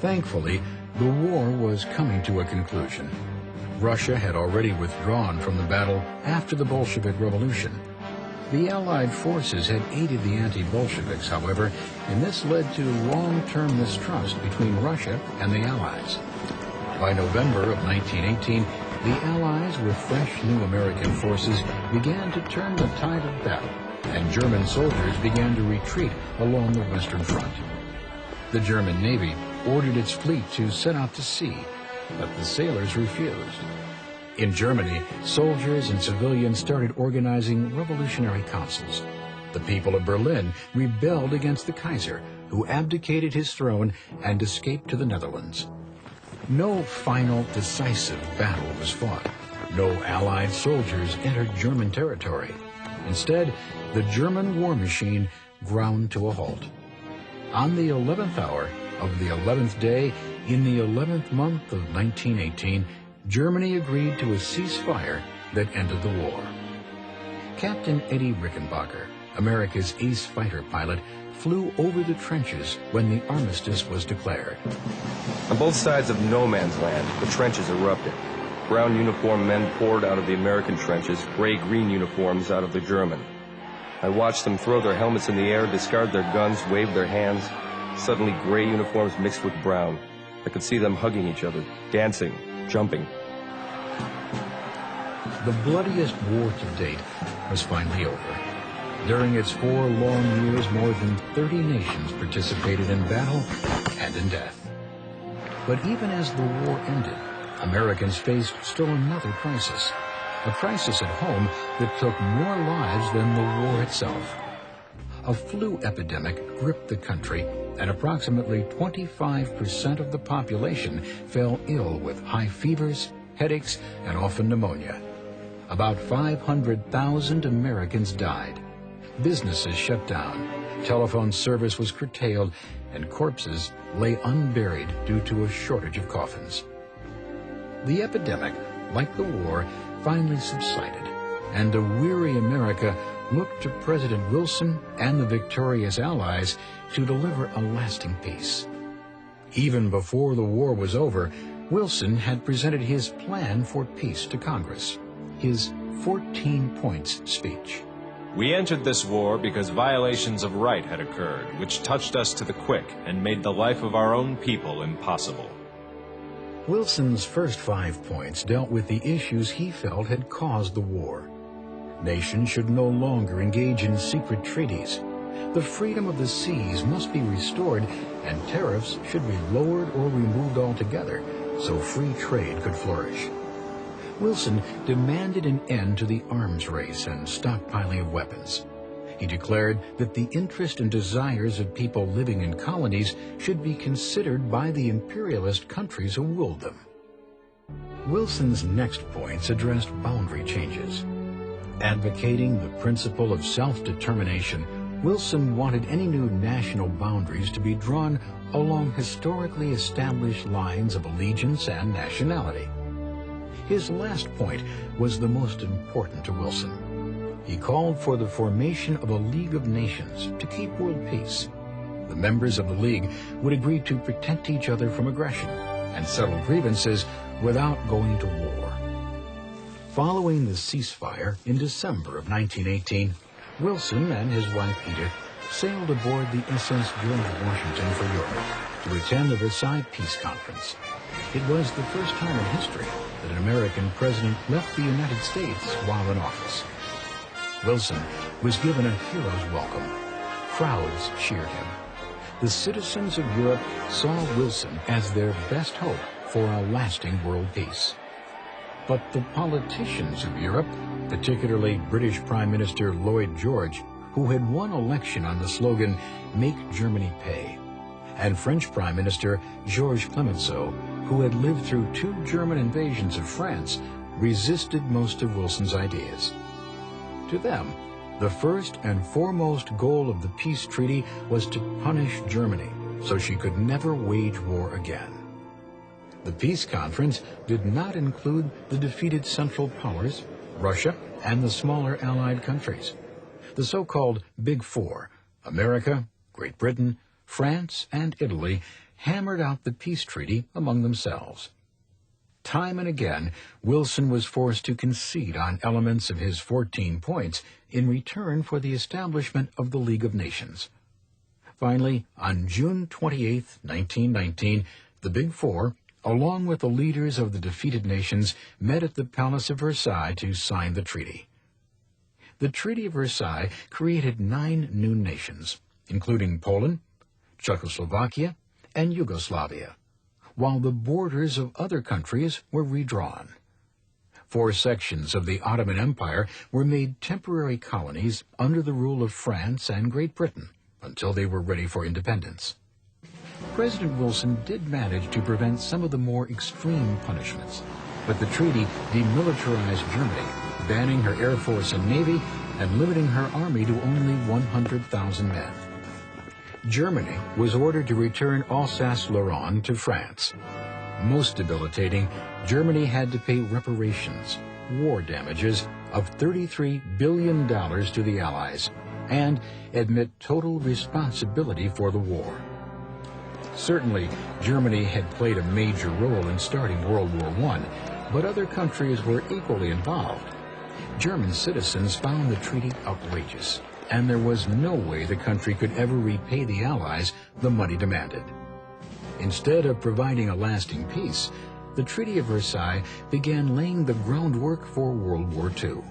Thankfully, the war was coming to a conclusion. Russia had already withdrawn from the battle after the Bolshevik Revolution. The Allied forces had aided the anti-Bolsheviks, however, and this led to long-term mistrust between Russia and the Allies. By November of 1918, the Allies, with fresh new American forces, began to turn the tide of battle, and German soldiers began to retreat along the Western Front. The German Navy ordered its fleet to set out to sea, but the sailors refused. In Germany, soldiers and civilians started organizing revolutionary councils. The people of Berlin rebelled against the Kaiser, who abdicated his throne and escaped to the Netherlands. No final, decisive battle was fought. No Allied soldiers entered German territory. Instead, the German war machine ground to a halt. On the 11th hour of the 11th day in the 11th month of 1918, Germany agreed to a ceasefire that ended the war. Captain Eddie Rickenbacker, America's ace fighter pilot, flew over the trenches when the armistice was declared. On both sides of no man's land, the trenches erupted. Brown uniformed men poured out of the American trenches, gray-green uniforms out of the German. I watched them throw their helmets in the air, discard their guns, wave their hands. Suddenly, gray uniforms mixed with brown. I could see them hugging each other, dancing, jumping. The bloodiest war to date was finally over. During its 4 long years, more than 30 nations participated in battle and in death. But even as the war ended, Americans faced still another crisis, a crisis at home that took more lives than the war itself. A flu epidemic gripped the country, and approximately 25% of the population fell ill with high fevers, headaches, and often pneumonia. About 500,000 Americans died. Businesses shut down, telephone service was curtailed, and corpses lay unburied due to a shortage of coffins. The epidemic, like the war, finally subsided, and a weary America looked to President Wilson and the victorious Allies to deliver a lasting peace. Even before the war was over, Wilson had presented his plan for peace to Congress, his 14 points speech. We entered this war because violations of right had occurred, which touched us to the quick and made the life of our own people impossible. Wilson's first 5 points dealt with the issues he felt had caused the war. Nations should no longer engage in secret treaties. The freedom of the seas must be restored, and tariffs should be lowered or removed altogether so free trade could flourish. Wilson demanded an end to the arms race and stockpiling of weapons. He declared that the interest and desires of people living in colonies should be considered by the imperialist countries who ruled them. Wilson's next points addressed boundary changes. Advocating the principle of self-determination, Wilson wanted any new national boundaries to be drawn along historically established lines of allegiance and nationality. His last point was the most important to Wilson. He called for the formation of a League of Nations to keep world peace. The members of the League would agree to protect each other from aggression and settle grievances without going to war. Following the ceasefire in December of 1918, Wilson and his wife Edith sailed aboard the SS George Washington for Europe to attend the Versailles Peace Conference. It was the first time in history that an American president left the United States while in office. Wilson was given a hero's welcome. Crowds cheered him. The citizens of Europe saw Wilson as their best hope for a lasting world peace. But the politicians of Europe, particularly British Prime Minister Lloyd George, who had won election on the slogan, "Make Germany Pay," and French Prime Minister Georges Clemenceau, who had lived through 2 German invasions of France, resisted most of Wilson's ideas. To them, the first and foremost goal of the peace treaty was to punish Germany so she could never wage war again. The peace conference did not include the defeated Central Powers, Russia, and the smaller Allied countries. The so-called Big Four, America, Great Britain, France, and Italy, hammered out the peace treaty among themselves. Time and again, Wilson was forced to concede on elements of his 14 points in return for the establishment of the League of Nations. Finally, on June 28, 1919, the Big Four, along with the leaders of the defeated nations, met at the Palace of Versailles to sign the treaty. The Treaty of Versailles created 9 new nations, including Poland, Czechoslovakia, and Yugoslavia, while the borders of other countries were redrawn. 4 sections of the Ottoman Empire were made temporary colonies under the rule of France and Great Britain until they were ready for independence. President Wilson did manage to prevent some of the more extreme punishments, but the treaty demilitarized Germany, banning her Air Force and Navy and limiting her army to only 100,000 men. Germany was ordered to return Alsace-Lorraine to France. Most debilitating, Germany had to pay reparations, war damages, of $33 billion to the Allies, and admit total responsibility for the war. Certainly, Germany had played a major role in starting World War I, but other countries were equally involved. German citizens found the treaty outrageous, and there was no way the country could ever repay the Allies the money demanded. Instead of providing a lasting peace, the Treaty of Versailles began laying the groundwork for World War II.